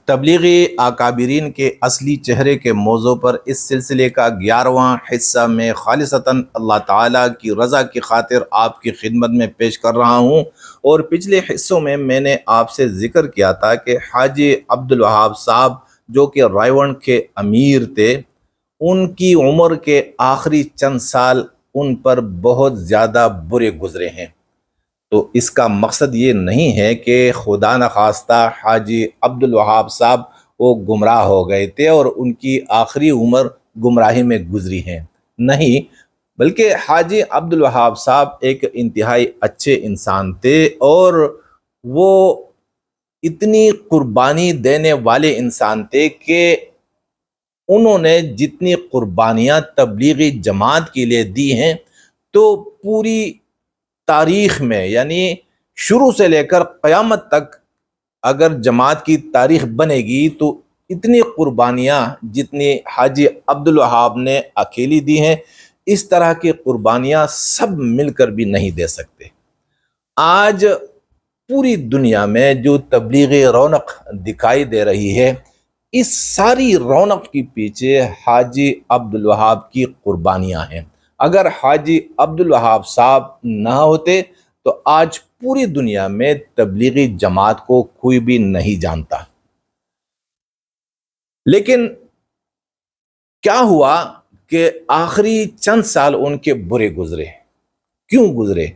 تبلیغی اکابرین کے اصلی چہرے کے موضوع پر اس سلسلے کا 11واں حصہ میں خالصتاً اللہ تعالیٰ کی رضا کی خاطر آپ کی خدمت میں پیش کر رہا ہوں۔ اور پچھلے حصوں میں نے آپ سے ذکر کیا تھا کہ حاجی عبدالوہاب صاحب جو کہ رائیونڈ کے امیر تھے، ان کی عمر کے آخری چند سال ان پر بہت زیادہ برے گزرے ہیں۔ تو اس کا مقصد یہ نہیں ہے کہ خدا نخواستہ حاجی عبدالوہاب صاحب وہ گمراہ ہو گئے تھے اور ان کی آخری عمر گمراہی میں گزری ہے، نہیں، بلکہ حاجی عبدالوہاب صاحب ایک انتہائی اچھے انسان تھے اور وہ اتنی قربانی دینے والے انسان تھے کہ انہوں نے جتنی قربانیاں تبلیغی جماعت کے لیے دی ہیں تو پوری تاریخ میں، یعنی شروع سے لے کر قیامت تک اگر جماعت کی تاریخ بنے گی تو اتنی قربانیاں جتنی حاجی عبدالوہاب نے اکیلی دی ہیں، اس طرح کی قربانیاں سب مل کر بھی نہیں دے سکتے۔ آج پوری دنیا میں جو تبلیغی رونق دکھائی دے رہی ہے، اس ساری رونق کے پیچھے حاجی عبدالوہاب کی قربانیاں ہیں۔ اگر حاجی عبدالوہاب صاحب نہ ہوتے تو آج پوری دنیا میں تبلیغی جماعت کو کوئی بھی نہیں جانتا۔ لیکن کیا ہوا کہ آخری چند سال ان کے برے گزرے۔ کیوں گزرے؟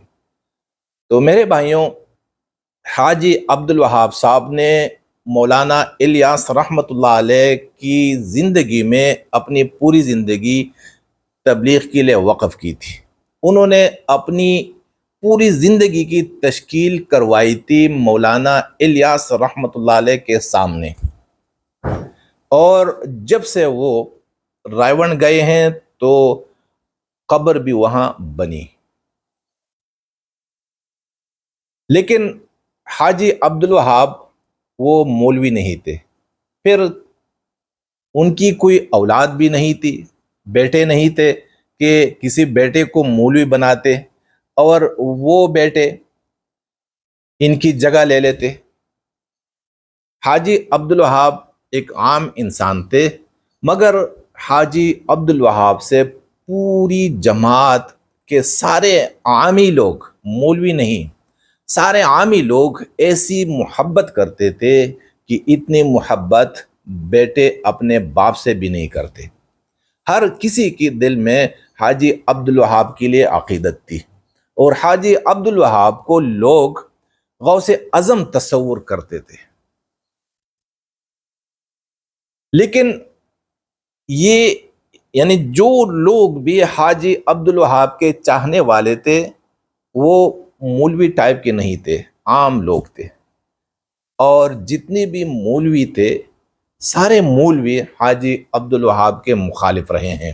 تو میرے بھائیوں، حاجی عبدالوہاب صاحب نے مولانا الیاس رحمۃ اللہ علیہ کی زندگی میں اپنی پوری زندگی تبلیغ کے لیے وقف کی تھی۔ انہوں نے اپنی پوری زندگی کی تشکیل کروائی تھی مولانا الیاس رحمۃ اللہ علیہ کے سامنے، اور جب سے وہ رائیونڈ گئے ہیں تو قبر بھی وہاں بنی۔ لیکن حاجی عبدالوہاب وہ مولوی نہیں تھے، پھر ان کی کوئی اولاد بھی نہیں تھی، بیٹے نہیں تھے کہ کسی بیٹے کو مولوی بناتے اور وہ بیٹے ان کی جگہ لے لیتے۔ حاجی عبدالوہاب ایک عام انسان تھے، مگر حاجی عبدالوہاب سے پوری جماعت کے سارے عامی لوگ، مولوی نہیں، سارے عامی لوگ ایسی محبت کرتے تھے کہ اتنی محبت بیٹے اپنے باپ سے بھی نہیں کرتے۔ ہر کسی کی دل میں حاجی عبدالوہاب کے لیے عقیدت تھی، اور حاجی عبدالوہاب کو لوگ غوث اعظم تصور کرتے تھے۔ لیکن یہ یعنی جو لوگ بھی حاجی عبدالوہاب کے چاہنے والے تھے وہ مولوی ٹائپ کے نہیں تھے، عام لوگ تھے، اور جتنی بھی مولوی تھے سارے مولوی حاجی عبدالوہاب کے مخالف رہے ہیں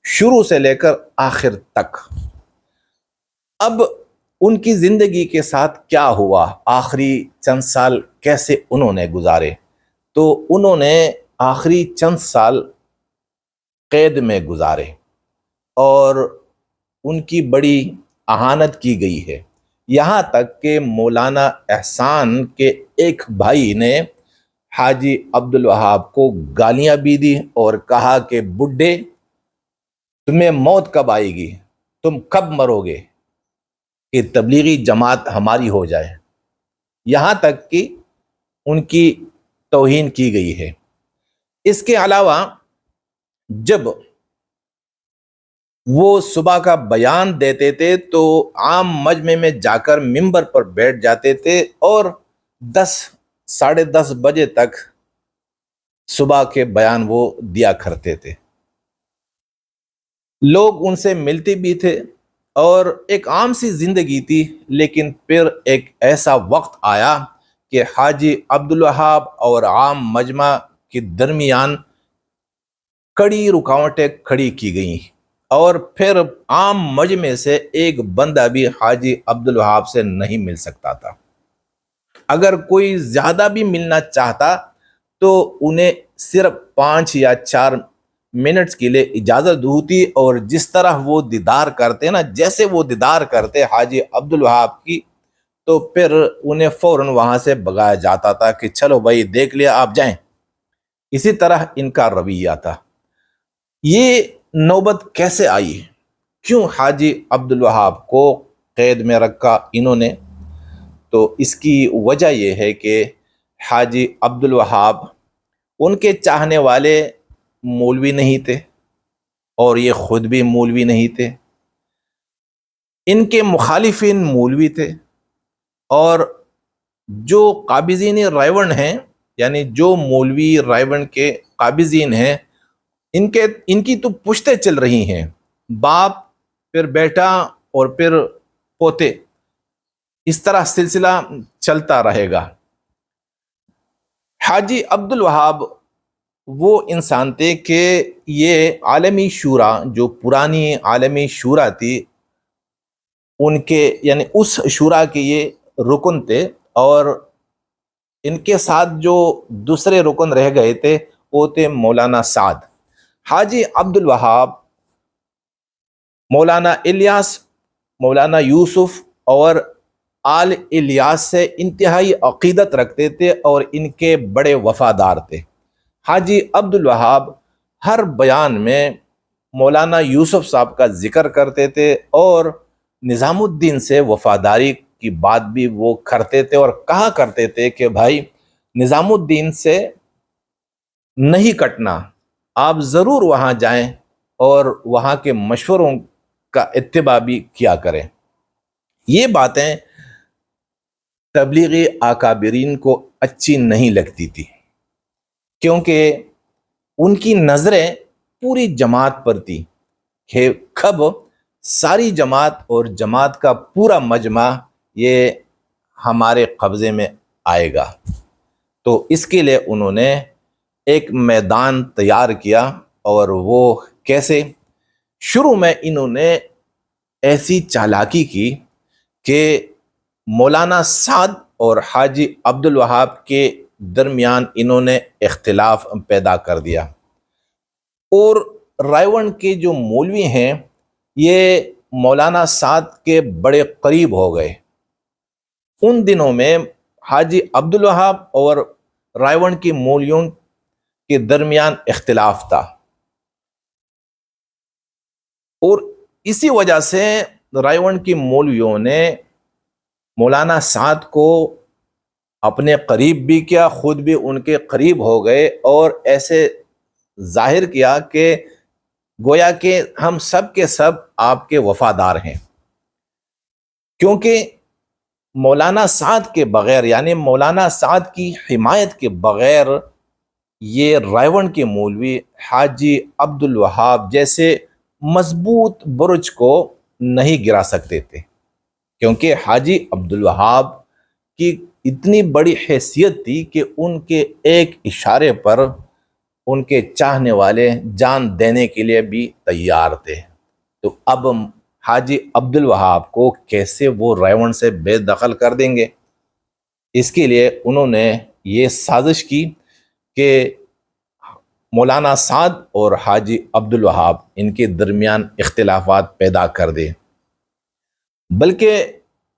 شروع سے لے کر آخر تک۔ اب ان کی زندگی کے ساتھ کیا ہوا، آخری چند سال کیسے انہوں نے گزارے؟ تو انہوں نے آخری چند سال قید میں گزارے اور ان کی بڑی اہانت کی گئی ہے، یہاں تک کہ مولانا احسان کے ایک بھائی نے حاجی عبدالوہاب کو گالیاں بھی دی اور کہا کہ بڈھے، تمہیں موت کب آئے گی، تم کب مرو گے کہ تبلیغی جماعت ہماری ہو جائے، یہاں تک کہ ان کی توہین کی گئی ہے۔ اس کے علاوہ جب وہ صبح کا بیان دیتے تھے تو عام مجمع میں جا کر ممبر پر بیٹھ جاتے تھے اور 10 بجے تک صبح کے بیان وہ دیا کرتے تھے۔ لوگ ان سے ملتے بھی تھے اور ایک عام سی زندگی تھی، لیکن پھر ایک ایسا وقت آیا کہ حاجی عبدالوہاب اور عام مجمع کے درمیان کڑی رکاوٹیں کھڑی کی گئیں، اور پھر عام مجمع سے ایک بندہ بھی حاجی عبدالوہاب سے نہیں مل سکتا تھا۔ اگر کوئی زیادہ بھی ملنا چاہتا تو انہیں صرف 5 یا 4 منٹس کے لیے اجازت ہوتی، اور جس طرح وہ دیدار کرتے نا، جیسے وہ دیدار کرتے حاجی عبدالوہاب کی، تو پھر انہیں فوراً وہاں سے بھگایا جاتا تھا کہ چلو بھائی دیکھ لیا آپ جائیں۔ اسی طرح ان کا رویہ تھا۔ یہ نوبت کیسے آئی؟ کیوں حاجی عبد الوہاب کو قید میں رکھا انہوں نے؟ تو اس کی وجہ یہ ہے کہ حاجی عبد الوہاب ان کے چاہنے والے مولوی نہیں تھے، اور یہ خود بھی مولوی نہیں تھے۔ ان کے مخالفین مولوی تھے، اور جو قابضین رائیونڈ ہیں، یعنی جو مولوی رائیونڈ کے قابضین ہیں، ان کی تو پشتیں چل رہی ہیں، باپ پھر بیٹا اور پھر پوتے، اس طرح سلسلہ چلتا رہے گا۔ حاجی عبد الوہاب وہ انسان تھے کہ یہ عالمی شورا، جو پرانی عالمی شورا تھی، ان کے یعنی اس شورا کے یہ رکن تھے، اور ان کے ساتھ جو دوسرے رکن رہ گئے تھے وہ تھے مولانا سعد۔ حاجی عبد الوہاب مولانا الیاس، مولانا یوسف اور آل الیاس سے انتہائی عقیدت رکھتے تھے، اور ان کے بڑے وفادار تھے۔ حاجی عبد الوہاب ہر بیان میں مولانا یوسف صاحب کا ذکر کرتے تھے، اور نظام الدین سے وفاداری کی بات بھی وہ کرتے تھے، اور کہا کرتے تھے کہ بھائی نظام الدین سے نہیں کٹنا، آپ ضرور وہاں جائیں اور وہاں کے مشوروں کا اتباع بھی کیا کریں۔ یہ باتیں تبلیغی اکابرین کو اچھی نہیں لگتی تھی، کیونکہ ان کی نظریں پوری جماعت پر تھی کہ کب ساری جماعت اور جماعت کا پورا مجمع یہ ہمارے قبضے میں آئے گا۔ تو اس کے لیے انہوں نے ایک میدان تیار کیا، اور وہ کیسے؟ شروع میں انہوں نے ایسی چالاکی کی کہ مولانا سعد اور حاجی عبد الوہاب کے درمیان انہوں نے اختلاف پیدا کر دیا، اور رائیونڈ کے جو مولوی ہیں یہ مولانا سعد کے بڑے قریب ہو گئے۔ ان دنوں میں حاجی عبد الوہاب اور رائیونڈ کی مولویوں کے درمیان اختلاف تھا، اور اسی وجہ سے رائیونڈ کی مولویوں نے مولانا سعد کو اپنے قریب بھی کیا، خود بھی ان کے قریب ہو گئے، اور ایسے ظاہر کیا کہ گویا کہ ہم سب کے سب آپ کے وفادار ہیں، کیونکہ مولانا سعد کے بغیر، یعنی مولانا سعد کی حمایت کے بغیر، یہ رائیونڈ کے مولوی حاجی عبد الوہاب جیسے مضبوط برج کو نہیں گرا سکتے تھے، کیونکہ حاجی عبد الوہاب کی اتنی بڑی حیثیت تھی کہ ان کے ایک اشارے پر ان کے چاہنے والے جان دینے کے لیے بھی تیار تھے۔ تو اب حاجی عبد الوہاب کو کیسے وہ رائیونڈ سے بے دخل کر دیں گے؟ اس کے لیے انہوں نے یہ سازش کی کہ مولانا سعد اور حاجی عبد الوہاب ان کے درمیان اختلافات پیدا کر دے۔ بلکہ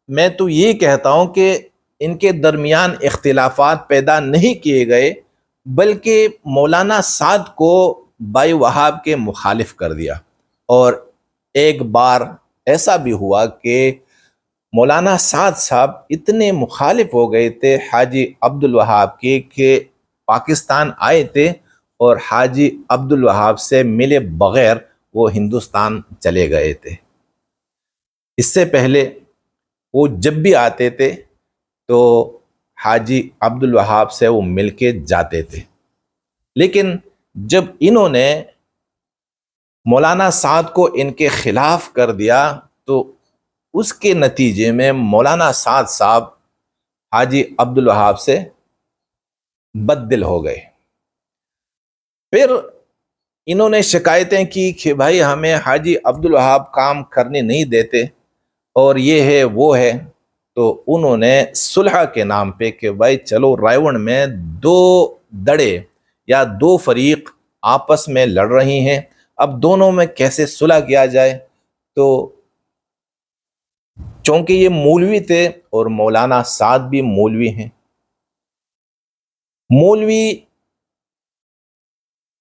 میں تو یہ کہتا ہوں کہ ان کے درمیان اختلافات پیدا نہیں کیے گئے، بلکہ مولانا سعد کو بائی وہاب کے مخالف کر دیا۔ اور ایک بار ایسا بھی ہوا کہ مولانا سعد صاحب اتنے مخالف ہو گئے تھے حاجی عبد الوہاب کے کہ پاکستان آئے تھے، اور حاجی عبد الوہاب سے ملے بغیر وہ ہندوستان چلے گئے تھے۔ اس سے پہلے وہ جب بھی آتے تھے تو حاجی عبد الوہاب سے وہ مل کے جاتے تھے، لیکن جب انہوں نے مولانا سعد کو ان کے خلاف کر دیا تو اس کے نتیجے میں مولانا سعد صاحب حاجی عبد الوہاب سے بد دل ہو گئے۔ پھر انہوں نے شکایتیں کی کہ بھائی ہمیں حاجی عبد الوہاب کام کرنے نہیں دیتے، اور یہ ہے وہ ہے۔ تو انہوں نے صلح کے نام پہ کہ بھائی چلو رائیونڈ میں دو دڑے یا دو فریق آپس میں لڑ رہی ہیں، اب دونوں میں کیسے صلح کیا جائے؟ تو چونکہ یہ مولوی تھے اور مولانا سعد بھی مولوی ہیں. مولوی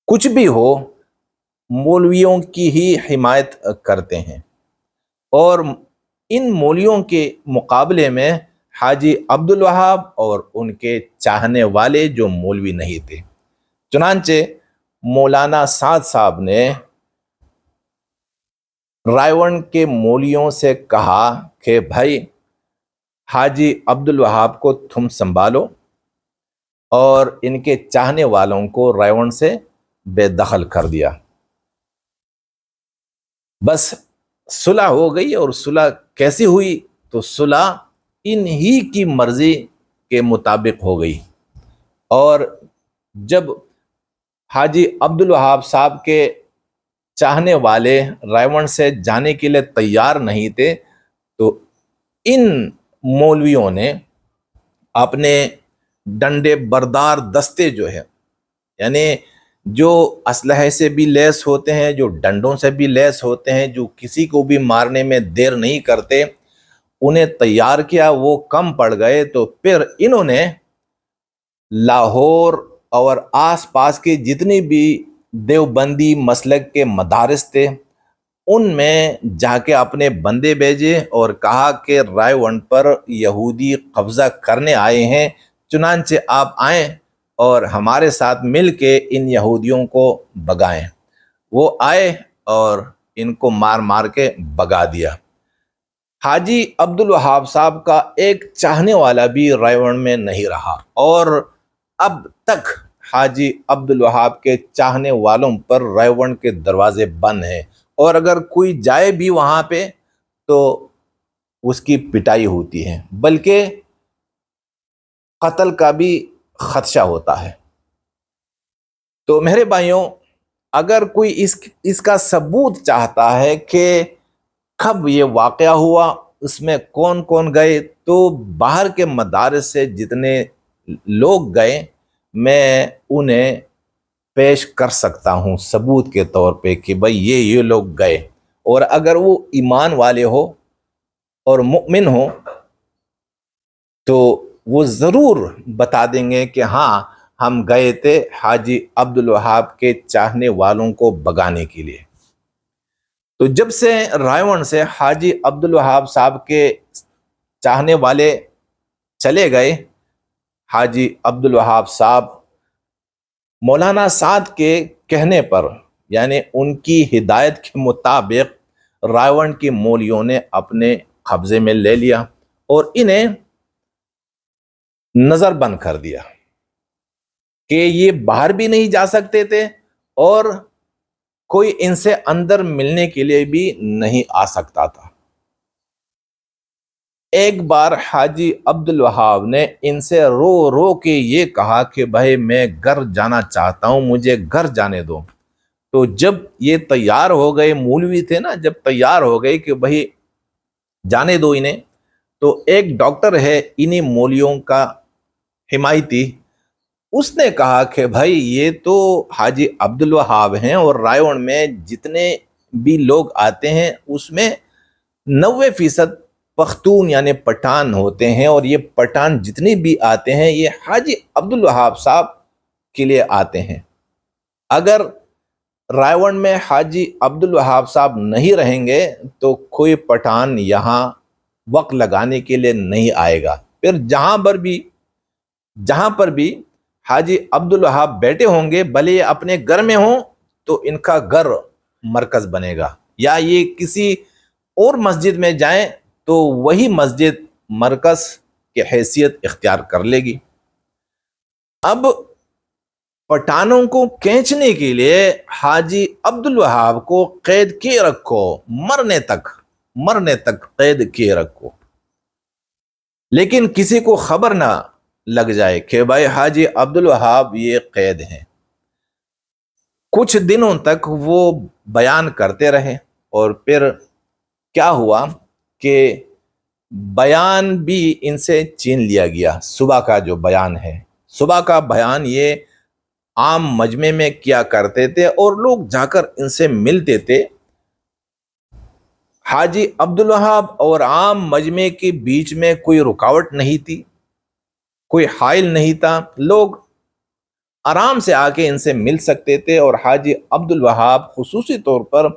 کچھ بھی ہو مولویوں کی ہی حمایت کرتے ہیں، اور ان مولویوں کے مقابلے میں حاجی عبدالوہاب اور ان کے چاہنے والے جو مولوی نہیں تھے. چنانچہ مولانا سعد صاحب نے رائے ون کے مولویوں سے کہا کہ بھائی حاجی عبدالوہاب کو تم سنبھالو اور ان کے چاہنے والوں کو رائے ون سے بے دخل کر دیا. بس صلح ہو گئی، اور صلح کیسی ہوئی؟ تو صلح ان ہی کی مرضی کے مطابق ہو گئی. اور جب حاجی عبدالوہاب صاحب کے چاہنے والے رائے ون سے جانے کے لیے تیار نہیں تھے، تو ان مولویوں نے اپنے ڈنڈے بردار دستے جو ہے، یعنی جو اسلحے سے بھی لیس ہوتے ہیں، جو ڈنڈوں سے بھی لیس ہوتے ہیں، جو کسی کو بھی مارنے میں دیر نہیں کرتے، انہیں تیار کیا. وہ کم پڑ گئے تو پھر انہوں نے لاہور اور آس پاس کے جتنی بھی دیوبندی مسلک کے مدارس تھے ان میں جا کے اپنے بندے بھیجے اور کہا کہ رائے ون پر یہودی قبضہ کرنے آئے ہیں، چنانچہ آپ آئیں اور ہمارے ساتھ مل کے ان یہودیوں کو بگائیں. وہ آئے اور ان کو مار مار کے بگا دیا. حاجی عبدالوہاب صاحب کا ایک چاہنے والا بھی رائے ون میں نہیں رہا، اور اب تک حاجی عبدالوہاب کے چاہنے والوں پر رائے ون کے دروازے بند ہیں، اور اگر کوئی جائے بھی وہاں پہ تو اس کی پٹائی ہوتی ہے، بلکہ قتل کا بھی خدشہ ہوتا ہے. تو میرے بھائیوں، اگر کوئی اس کا ثبوت چاہتا ہے کہ کب یہ واقعہ ہوا، اس میں کون کون گئے، تو باہر کے مدارس سے جتنے لوگ گئے میں انہیں پیش کر سکتا ہوں ثبوت کے طور پہ کہ بھئی یہ لوگ گئے. اور اگر وہ ایمان والے ہو اور مؤمن ہو تو وہ ضرور بتا دیں گے کہ ہاں ہم گئے تھے حاجی عبدالوہاب کے چاہنے والوں کو بگانے کے لیے. تو جب سے رائے ون سے حاجی عبدالوہاب صاحب کے چاہنے والے چلے گئے، حاجی عبدالوہاب صاحب مولانا سعد کے کہنے پر، یعنی ان کی ہدایت کے مطابق رائے ون کے مولویوں نے اپنے قبضے میں لے لیا اور انہیں نظر بند کر دیا کہ یہ باہر بھی نہیں جا سکتے تھے اور کوئی ان سے اندر ملنے کے لیے بھی نہیں آ سکتا تھا. ایک بار حاجی عبدالوہاب نے ان سے رو رو کے یہ کہا کہ بھائی میں گھر جانا چاہتا ہوں، مجھے گھر جانے دو. تو جب یہ تیار ہو گئے، مولوی تھے نا، جب تیار ہو گئے کہ بھائی جانے دو انہیں، تو ایک ڈاکٹر ہے انہی مولویوں کا حمایتی، اس نے کہا کہ بھائی یہ تو حاجی عبدالوہاب ہیں، اور رائے ون میں جتنے بھی لوگ آتے ہیں اس میں 90% پختون یعنی پٹھان ہوتے ہیں، اور یہ پٹھان جتنے بھی آتے ہیں یہ حاجی عبدالوہاب صاحب کے لیے آتے ہیں. اگر رائے ون میں حاجی عبدالوہاب صاحب نہیں رہیں گے تو کوئی پٹھان یہاں وقت لگانے کے لیے نہیں آئے گا. پھر جہاں پر بھی حاجی عبدالوہاب بیٹھے ہوں گے، بھلے یہ اپنے گھر میں ہوں تو ان کا گھر مرکز بنے گا، یا یہ کسی اور مسجد میں جائیں تو وہی مسجد مرکز کی حیثیت اختیار کر لے گی. اب پٹھانوں کو کھینچنے کے لیے حاجی عبدالوہاب کو قید کیے رکھو، مرنے تک قید کیے رکھو، لیکن کسی کو خبر نہ لگ جائے کہ بھائی حاجی عبدالوہاب یہ قید ہیں. کچھ دنوں تک وہ بیان کرتے رہے، اور پھر کیا ہوا کہ بیان بھی ان سے چھین لیا گیا. صبح کا جو بیان ہے، صبح کا بیان یہ عام مجمع میں کیا کرتے تھے، اور لوگ جا کر ان سے ملتے تھے. حاجی عبدالوہاب اور عام مجمع کے بیچ میں کوئی رکاوٹ نہیں تھی، کوئی حائل نہیں تھا، لوگ آرام سے آ کے ان سے مل سکتے تھے، اور حاجی عبدالوہاب خصوصی طور پر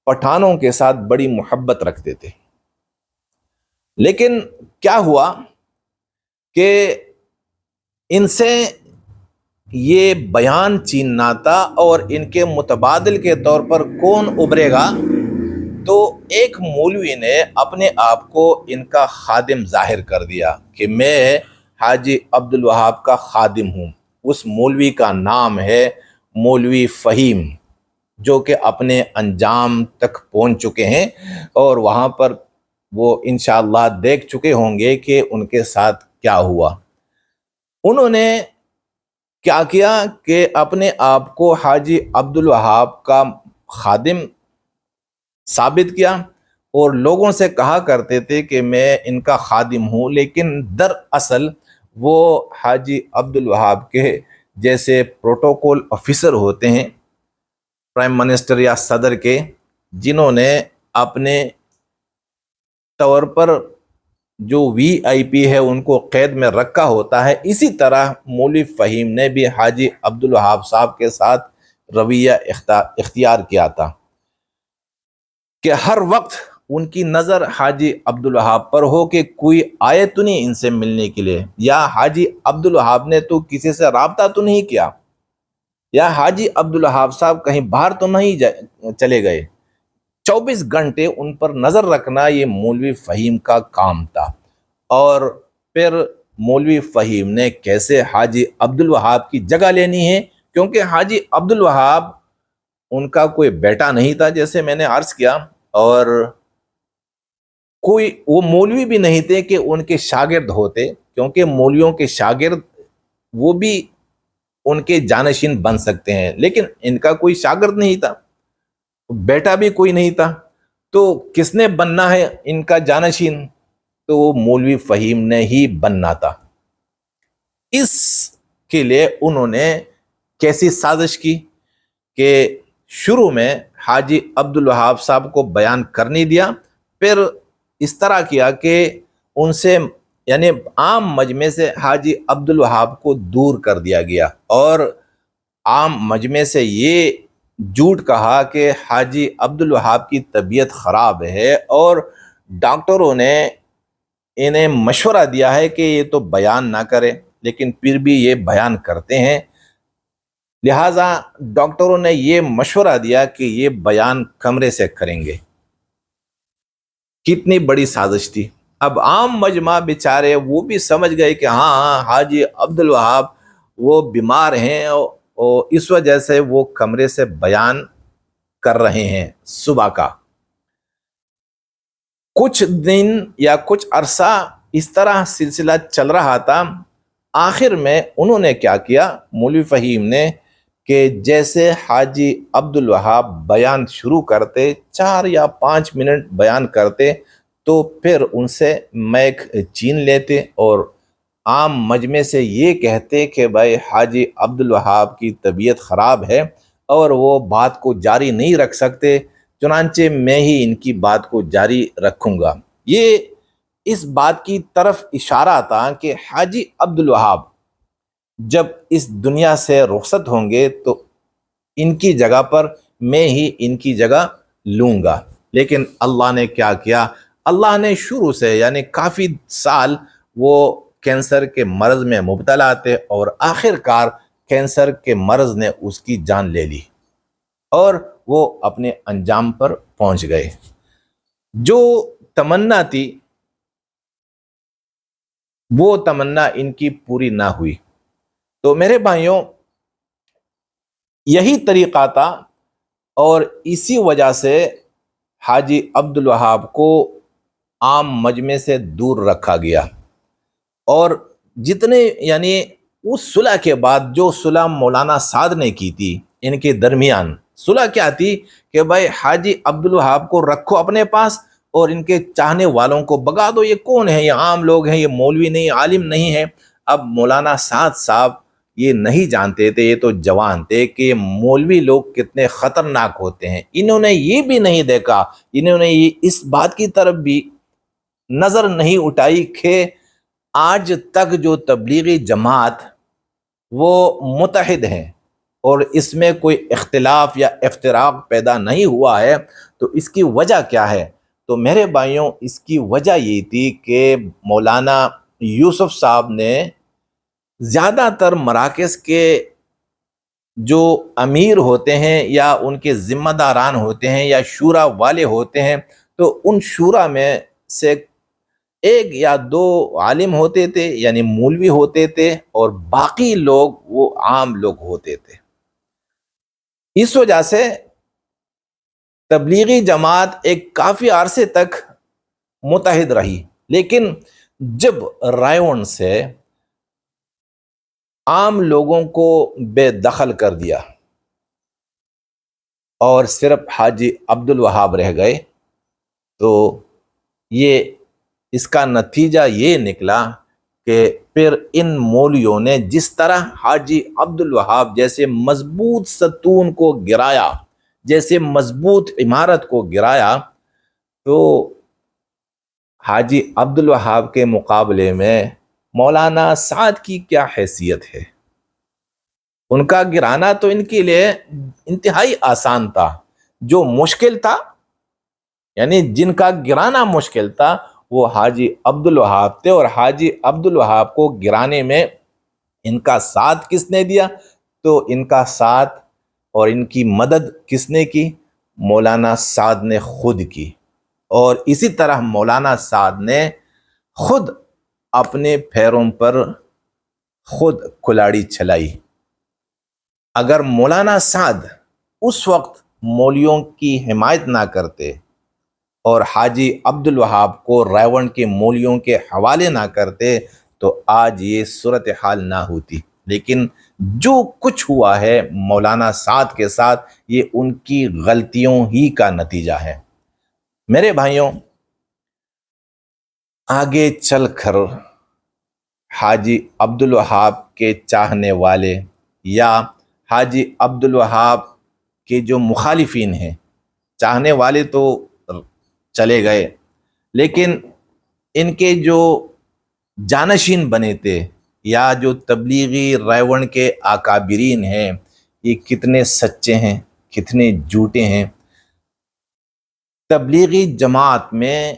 پٹھانوں کے ساتھ بڑی محبت رکھتے تھے۔ لیکن کیا ہوا کہ ان سے یہ بیان چیننا تھا، اور ان کے متبادل کے طور پر کون ابھرے گا؟ تو ایک مولوی نے اپنے آپ کو ان کا خادم ظاہر کر دیا کہ میں حاجی عبدالوہاب کا خادم ہوں۔ اس مولوی کا نام ہے مولوی فہیم، جو کہ اپنے انجام تک پہنچ چکے ہیں، اور وہاں پر وہ انشاءاللہ دیکھ چکے ہوں گے کہ ان کے ساتھ کیا ہوا۔ انہوں نے کیا کیا کہ اپنے آپ کو حاجی عبدالوہاب کا خادم ثابت کیا، اور لوگوں سے کہا کرتے تھے کہ میں ان کا خادم ہوں، لیکن دراصل وہ حاجی عبدالوہاب کے جیسے پروٹوکول آفیسر ہوتے ہیں، پرائم منسٹر یا صدر کے، جنہوں نے اپنے طور پر جو وی آئی پی ہے ان کو قید میں رکھا ہوتا ہے، اسی طرح مولوی فہیم نے بھی حاجی عبدالوہاب صاحب کے ساتھ رویہ اختیار کیا تھا کہ ہر وقت ان کی نظر حاجی عبدالوہاب پر ہو کہ کوئی آئے تو نہیں ان سے ملنے کے لیے، یا حاجی عبدالوہاب نے تو کسی سے رابطہ تو نہیں کیا، یا حاجی عبدالوہاب صاحب کہیں باہر تو نہیں چلے گئے۔ 24 گھنٹے ان پر نظر رکھنا یہ مولوی فہیم کا کام تھا۔ اور پھر مولوی فہیم نے کیسے حاجی عبدالوہاب کی جگہ لینی ہے، کیونکہ حاجی عبدالوہاب ان کا کوئی بیٹا نہیں تھا جیسے میں نے عرض کیا، اور کوئی وہ مولوی بھی نہیں تھے کہ ان کے شاگرد ہوتے، کیونکہ مولویوں کے شاگرد وہ بھی ان کے جانشین بن سکتے ہیں، لیکن ان کا کوئی شاگرد نہیں تھا، بیٹا بھی کوئی نہیں تھا، تو کس نے بننا ہے ان کا جانشین؟ تو وہ مولوی فہیم نے ہی بننا تھا۔ اس کے لیے انہوں نے کیسی سازش کی کہ شروع میں حاجی عبدالوہاب صاحب کو بیان کرنے دیا، پھر اس طرح کیا کہ ان سے یعنی عام مجمع سے حاجی عبدالوہاب کو دور کر دیا گیا، اور عام مجمع سے یہ جھوٹ کہا کہ حاجی عبدالوہاب کی طبیعت خراب ہے، اور ڈاکٹروں نے انہیں مشورہ دیا ہے کہ یہ تو بیان نہ کرے، لیکن پھر بھی یہ بیان کرتے ہیں، لہٰذا ڈاکٹروں نے یہ مشورہ دیا کہ یہ بیان کمرے سے کریں گے۔ کتنی بڑی سازش تھی۔ اب عام مجمع بیچارے وہ بھی سمجھ گئے کہ ہاں حاجی عبدالوہاب وہ بیمار ہیں، اور اس وجہ سے وہ کمرے سے بیان کر رہے ہیں صبح کا۔ کچھ دن یا کچھ عرصہ اس طرح سلسلہ چل رہا تھا۔ آخر میں انہوں نے کیا کیا، مولوی فہیم نے، کہ جیسے حاجی عبدالوہاب بیان شروع کرتے، 4 یا 5 منٹ بیان کرتے، تو پھر ان سے مائک چھین لیتے اور عام مجمع سے یہ کہتے کہ بھائی حاجی عبدالوہاب کی طبیعت خراب ہے اور وہ بات کو جاری نہیں رکھ سکتے، چنانچہ میں ہی ان کی بات کو جاری رکھوں گا۔ یہ اس بات کی طرف اشارہ تھا کہ حاجی عبدالوہاب جب اس دنیا سے رخصت ہوں گے تو ان کی جگہ پر میں ہی ان کی جگہ لوں گا۔ لیکن اللہ نے کیا کیا، اللہ نے شروع سے یعنی کافی سال وہ کینسر کے مرض میں مبتلا تھے، اور آخر کار کینسر کے مرض نے اس کی جان لے لی، اور وہ اپنے انجام پر پہنچ گئے۔ جو تمنا تھی وہ تمنا ان کی پوری نہ ہوئی۔ تو میرے بھائیوں، یہی طریقہ تھا، اور اسی وجہ سے حاجی عبدالوہاب کو عام مجمع سے دور رکھا گیا۔ اور جتنے یعنی اس صلح کے بعد جو صلح مولانا سعد نے کی تھی ان کے درمیان، صلح کیا تھی کہ بھائی حاجی عبدالوہاب کو رکھو اپنے پاس اور ان کے چاہنے والوں کو بگا دو۔ یہ کون ہے؟ یہ عام لوگ ہیں، یہ مولوی نہیں، عالم نہیں ہے۔ اب مولانا سعد صاحب یہ نہیں جانتے تھے، یہ تو جوان تھے کہ مولوی لوگ کتنے خطرناک ہوتے ہیں۔ انہوں نے یہ بھی نہیں دیکھا، انہوں نے اس بات کی طرف بھی نظر نہیں اٹھائی کہ آج تک جو تبلیغی جماعت وہ متحد ہیں اور اس میں کوئی اختلاف یا افتراق پیدا نہیں ہوا ہے، تو اس کی وجہ کیا ہے؟ تو میرے بھائیوں، اس کی وجہ یہ تھی کہ مولانا یوسف صاحب نے زیادہ تر مراکز کے جو امیر ہوتے ہیں یا ان کے ذمہ داران ہوتے ہیں یا شورا والے ہوتے ہیں، تو ان شورا میں سے ایک یا دو عالم ہوتے تھے، یعنی مولوی ہوتے تھے، اور باقی لوگ وہ عام لوگ ہوتے تھے۔ اس وجہ سے تبلیغی جماعت ایک کافی عرصے تک متحد رہی، لیکن جب رائیون سے عام لوگوں کو بے دخل کر دیا اور صرف حاجی عبد الوہاب رہ گئے، تو اس کا نتیجہ یہ نکلا کہ پھر ان مولویوں نے جس طرح حاجی عبد الوہاب جیسے مضبوط ستون کو گرایا، جیسے مضبوط عمارت کو گرایا، تو حاجی عبد الوہاب کے مقابلے میں مولانا سعد کی کیا حیثیت ہے؟ ان کا گرانا تو ان کے لیے انتہائی آسان تھا۔ جو مشکل تھا، یعنی جن کا گرانا مشکل تھا، وہ حاجی عبد الوہاب تھے، اور حاجی عبد الوہاب کو گرانے میں ان کا ساتھ کس نے دیا؟ تو ان کا ساتھ اور ان کی مدد کس نے کی؟ مولانا سعد نے خود کی، اور اسی طرح مولانا سعد نے خود اپنے پیروں پر خود کلاڑی چلائی۔ اگر مولانا سعد اس وقت مولویوں کی حمایت نہ کرتے اور حاجی عبد الوہاب کو رائیون کے مولویوں کے حوالے نہ کرتے، تو آج یہ صورتحال نہ ہوتی۔ لیکن جو کچھ ہوا ہے مولانا سعد کے ساتھ، یہ ان کی غلطیوں ہی کا نتیجہ ہے۔ میرے بھائیوں، آگے چل کر حاجی عبد الوہاب کے چاہنے والے یا حاجی عبد الوہاب کے جو مخالفین ہیں، چاہنے والے تو چلے گئے، لیکن ان کے جو جانشین بنے تھے یا جو تبلیغی رائیون کے اکابرین ہیں، یہ کتنے سچے ہیں، کتنے جھوٹے ہیں۔ تبلیغی جماعت میں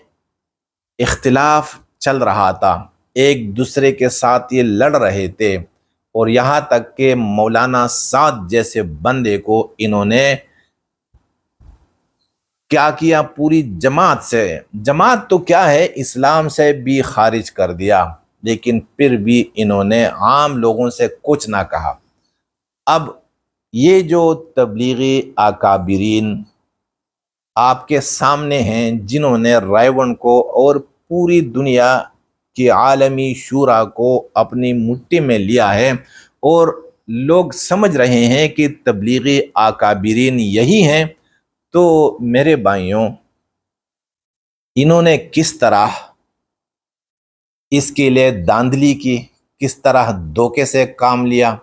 اختلاف چل رہا تھا، ایک دوسرے کے ساتھ یہ لڑ رہے تھے، اور یہاں تک کہ مولانا سعد جیسے بندے کو انہوں نے کیا کیا؟ پوری جماعت تو کیا ہے، اسلام سے بھی خارج کر دیا، لیکن پھر بھی انہوں نے عام لوگوں سے کچھ نہ کہا۔ اب یہ جو تبلیغی اکابرین آپ کے سامنے ہیں، جنہوں نے رائیون کو اور پوری دنیا کی عالمی شورا کو اپنی مٹھی میں لیا ہے، اور لوگ سمجھ رہے ہیں کہ تبلیغی اکابرین یہی ہیں، تو میرے بھائیوں، انہوں نے کس طرح اس کے لیے دھاندلی کی، کس طرح دھوکے سے کام لیا،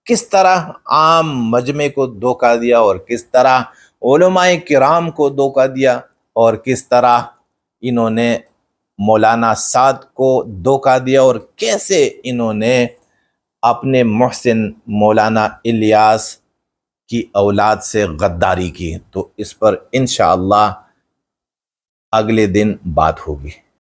کس طرح عام مجمع کو دھوکہ دیا، اور کس طرح علماء کرام کو دھوکہ دیا، اور کس طرح انہوں نے مولانا سعد کو دھوکہ دیا، اور کیسے انہوں نے اپنے محسن مولانا الیاس کی اولاد سے غداری کی۔ تو اس پر انشاءاللہ اگلے دن بات ہوگی۔